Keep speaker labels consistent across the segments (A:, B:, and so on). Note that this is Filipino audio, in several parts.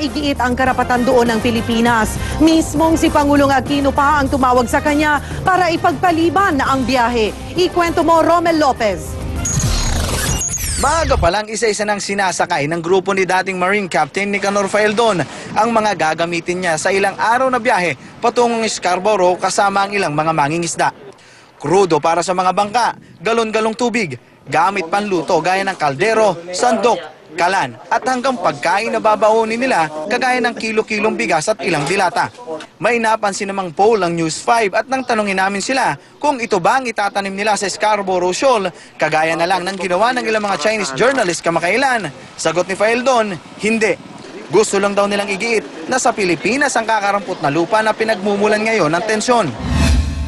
A: Igiit ang karapatan doon ng Pilipinas. Mismong si Pangulong Aquino pa ang tumawag sa kanya para ipagpaliban na ang biyahe. Ikwento mo, Romel Lopez.
B: Maaga pa lang isa-isa nang sinasakay ng grupo ni dating Marine Captain Nicanor Faeldon ang mga gagamitin niya sa ilang araw na biyahe patungong Scarborough kasama ang ilang mga mangingisda. Krudo para sa mga bangka, galon-galong tubig, gamit panluto gaya ng kaldero, sandok, kalan at hanggang pagkain na babaonin nila kagaya ng kilo-kilong bigas at ilang dilata. May napansin namang poll ang News 5 at nang tanungin namin sila kung ito ba ang itatanim nila sa Scarborough Shoal kagaya na lang ng ginawa ng ilang mga Chinese journalist kamakailan. Sagot ni Faeldon, hindi. Gusto lang daw nilang igiit na sa Pilipinas ang kakarampot na lupa na pinagmumulan ngayon ng tensyon.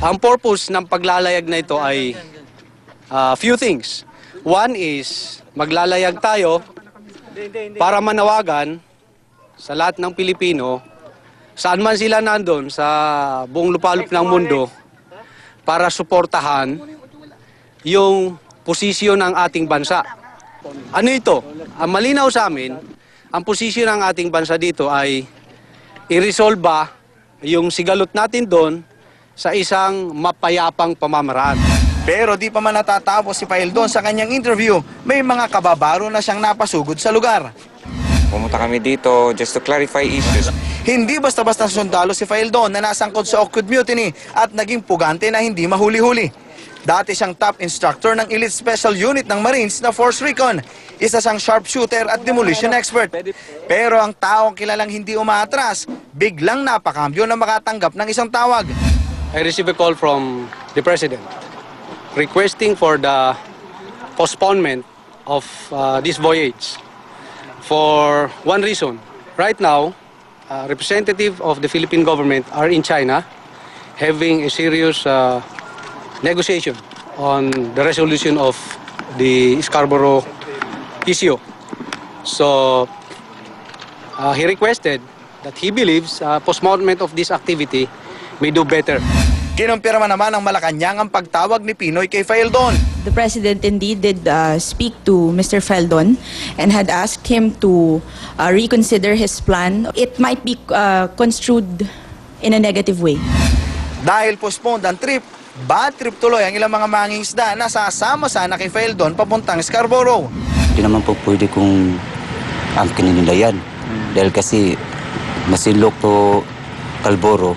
C: Ang purpose ng paglalayag na ito ay few things. One is maglalayag tayo para manawagan sa lahat ng Pilipino, saan man sila nandun sa buong lupalop ng mundo, para suportahan yung posisyon ng ating bansa. Ano ito? Ang malinaw sa amin, ang posisyon ng ating bansa dito ay i-resolba yung sigalot natin doon sa isang mapayapang pamamaraan.
B: Pero di pa man natatapos si Faeldon sa kanyang interview, may mga kababaro na siyang napasugod sa lugar.
D: Pumunta kami dito just to clarify issues.
B: Hindi basta-basta sundalo si Faeldon na nasangkot sa Oakwood Mutiny at naging pugante na hindi mahuli-huli. Dati siyang top instructor ng Elite Special Unit ng Marines na Force Recon. Isa siyang sharpshooter at demolition expert. Pero ang taong kilalang hindi umaatras, biglang napakambyo na makatanggap ng isang tawag.
C: I received a call from the President requesting for the postponement of this voyage for one reason. Right now, representative of the Philippine government are in China having a serious negotiation on the resolution of the Scarborough issue. So he requested that he believes postponement of this activity may do better.
B: Kinumpirma naman ng Malacanang ang pagtawag ni Pinoy kay Faeldon.
E: The President indeed did speak to Mr. Faeldon and had asked him to reconsider his plan. It might be construed in a negative way.
B: Dahil postponed ang trip, bad trip tuloy ang ilang mga mangingisda na sasama sana kay Faeldon papuntang Scarborough.
F: Hindi naman po pwede kung angkinin nila yan. Dahil kasi masilok to Scarborough.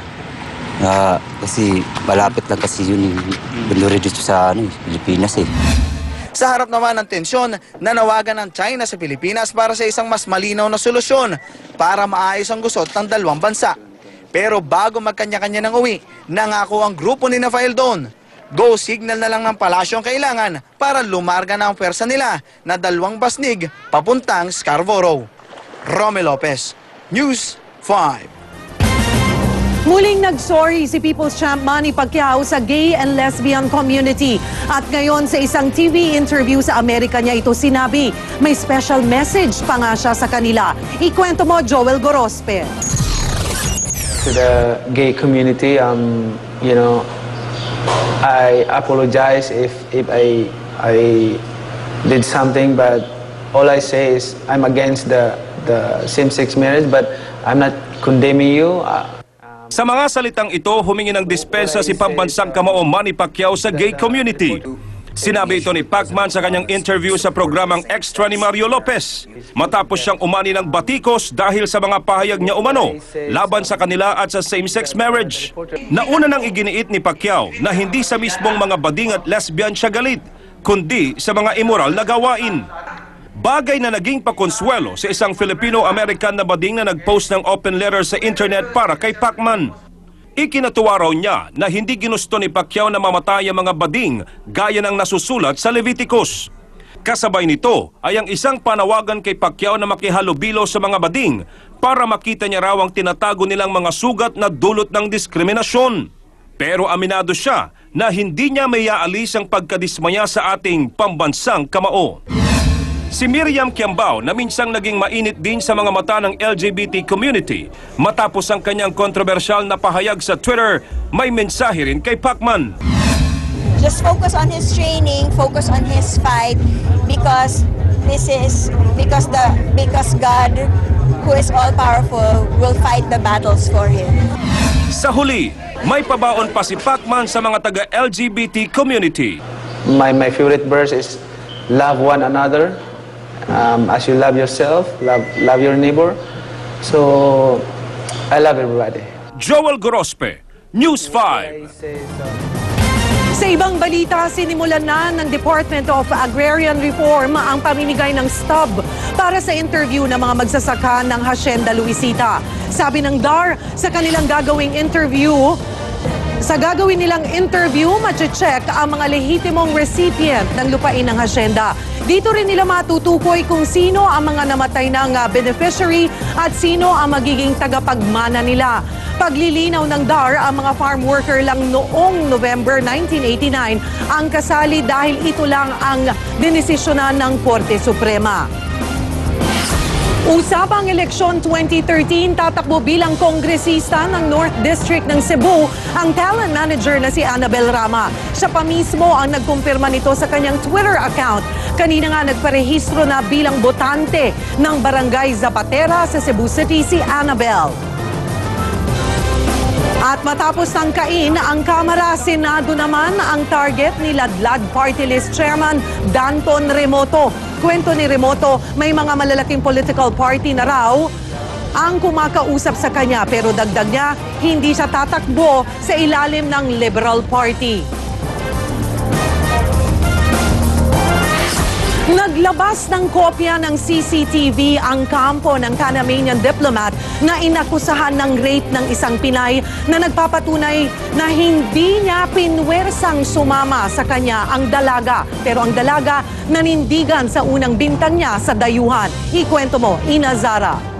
F: Kasi malapit lang kasi yun yung bandura dito sa Pilipinas eh.
B: Sa harap naman ng tensyon, nanawagan ng China sa Pilipinas para sa isang mas malinaw na solusyon para maayos ang gusot ng dalawang bansa. Pero bago magkanya-kanya ng uwi, nangako ang grupo ni Faeldon. Go signal na lang ng palasyo ang kailangan para lumarga na ang pwersa nila na 2 basnig papuntang Scarborough. Romel Lopez, News 5.
A: Muling nag-sorry si People's Champ Manny Pacquiao sa gay and lesbian community. At ngayon sa isang TV interview sa Amerika niya ito sinabi, may special message pa nga siya sa kanila. Ikwento mo, Joel Gorospe.
G: To the gay community, you know, I apologize if I did something, but all I say is I'm against the same-sex marriage, but I'm not condemning you.
H: Sa mga salitang ito, humingi ng dispensa si pambansang kamao Manny Pacquiao sa gay community. Sinabi ito ni Pacman sa kanyang interview sa programang Extra ni Mario Lopez matapos siyang umani ng batikos dahil sa mga pahayag niya umano laban sa kanila at sa same-sex marriage. Nauna nang iginiit ni Pacquiao na hindi sa mismong mga bading at lesbian siya galit, kundi sa mga immoral na gawain. Bagay na naging pakonsuelo sa isang Filipino-American na bading na nag-post ng open letter sa internet para kay Pacman. Ikinatuwa raw niya na hindi ginusto ni Pacquiao na mamatay ang mga bading gaya ng nasusulat sa Leviticus. Kasabay nito ay ang isang panawagan kay Pacquiao na makihalubilo sa mga bading para makita niya raw ang tinatago nilang mga sugat na dulot ng diskriminasyon. Pero aminado siya na hindi niya may aalis ang pagkadismaya sa ating pambansang kamao. Si Miriam Kiambao na minsang naging mainit din sa mga mata ng LGBT community matapos ang kanyang kontrobersyal na pahayag sa Twitter, may mensahe rin kay Pacman.
I: Just focus on his training, focus on his fight because God who is all-powerful, will fight the battles for him.
H: Sa huli, may pabaon pa si Pacman sa mga taga-LGBT community.
G: My favorite verse is, love one another as you love yourself, love your neighbor. So, I love everybody.
H: Joel Gorospe, News 5.
A: Sa ibang balita, sinimulan na ng Department of Agrarian Reform ang pamimigay ng stub para sa interview ng mga magsasaka ng Hacienda Luisita. Sabi ng DAR, sa kanilang gagawing interview, mache-check ang mga lehitimong recipient ng lupain ng hacienda. Dito rin nila matutukoy kung sino ang mga namatay ng beneficiary at sino ang magiging tagapagmana nila. Paglilinaw ng DAR, ang mga farm worker lang noong November 1989 ang kasali dahil ito lang ang dinesisyonan ng Korte Suprema. Usapang eleksyon 2013, tatakbo bilang kongresista ng North District ng Cebu ang talent manager na si Annabel Rama. Siya pa mismo ang nagkumpirma nito sa kanyang Twitter account. Kanina nga nagparehistro na bilang botante ng Barangay Zapatera sa Cebu City si Annabel. At matapos ng kain, ang Kamara, Senado naman ang target ni Ladlad Party List Chairman Danton Remoto. Kwento ni Remoto, may mga malalaking political party na raw ang kumakausap sa kanya, pero dagdag niya, hindi siya tatakbo sa ilalim ng Liberal Party. Naglabas ng kopya ng CCTV ang kampo ng Panamanian diplomat na inakusahan ng rape ng isang Pinay na nagpapatunay na hindi niya pinwersang sumama sa kanya ang dalaga. Pero ang dalaga nanindigan sa unang bintang niya sa dayuhan. Ikwento mo, Ina Zara.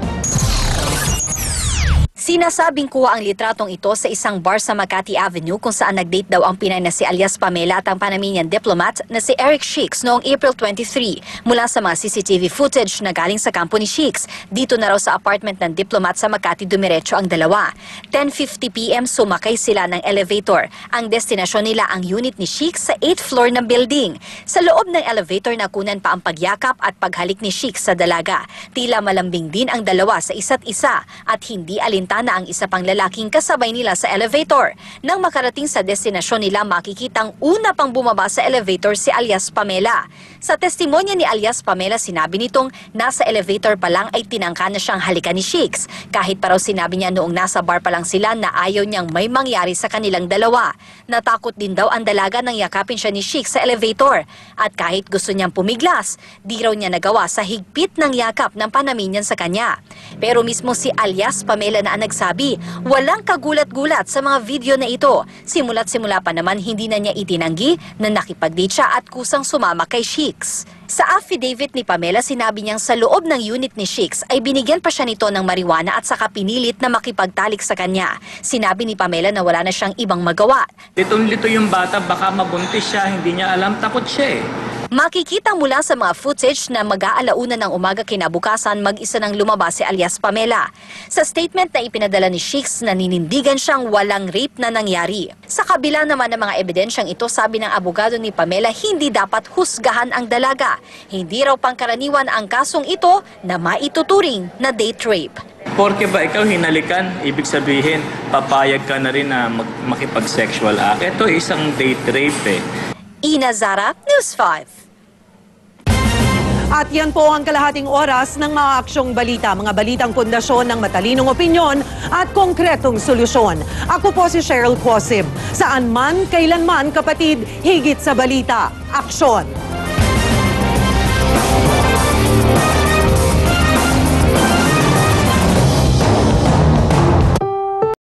J: Sinasabing kuha ang litratong ito sa isang bar sa Makati Avenue kung saan nag-date daw ang Pinay na si alias Pamela at ang Panamanian diplomat na si Eric Sheeks noong April 23 mula sa mga CCTV footage na galing sa kampo ni Sheeks. Dito na raw sa apartment ng diplomat sa Makati dumiretso ang dalawa. 10:50 PM sumakay sila ng elevator. Ang destinasyon nila ang unit ni Sheeks sa 8th floor ng building. Sa loob ng elevator nakunan pa ang pagyakap at paghalik ni Sheeks sa dalaga. Tila malambing din ang dalawa sa isa't isa at hindi alintana na ang isa pang lalaking kasabay nila sa elevator. Nang makarating sa destinasyon nila, makikitang una pang bumaba sa elevator si alias Pamela. Sa testimonya ni alias Pamela, sinabi nitong nasa elevator pa lang ay tinangka na siyang halikan ni Sheeks. Kahit pa raw sinabi niya noong nasa bar pa lang sila na ayaw niyang may mangyari sa kanilang dalawa. Natakot din daw ang dalaga nang yakapin siya ni Sheeks sa elevator. At kahit gusto niyang pumiglas, di raw niya nagawa sa higpit ng yakap ng Panamanian sa kanya. Pero mismo si alias Pamela na nagsabi, walang kagulat-gulat sa mga video na ito. Simula't-simula pa naman hindi na niya itinanggi na nakipag-date siya at kusang sumama kay Sheeks. Sa affidavit ni Pamela, sinabi niyang sa loob ng unit ni Sheeks ay binigyan pa siya nito ng marijuana at saka pinilit na makipagtalik sa kanya. Sinabi ni Pamela na wala na siyang ibang magawa.
K: Litong-lito yung bata, baka mabuntis siya, hindi niya alam, takot siya eh.
J: Makikita mula sa mga footage na mag-aalauna ng umaga kinabukasan mag-isa nang lumabas si alias Pamela. Sa statement na ipinadala ni Sheeks, naninindigan siyang walang rape na nangyari. Sa kabila naman ng mga ebidensyang ito, sabi ng abogado ni Pamela, hindi dapat husgahan ang dalaga. Hindi raw pangkaraniwan ang kasong ito na maituturing na date rape.
K: Porke ba ikaw hinalikan, ibig sabihin papayag ka na rin na makipag-sexual act. Ito isang date rape eh.
J: Ina Zara, News 5.
A: At yan po ang kalahating oras ng mga aksyong balita. Mga balitang pundasyon ng matalinong opinyon at konkretong solusyon. Ako po si Cheryl Quosib. Saan man, kailanman, kapatid, higit sa balita. Aksyon!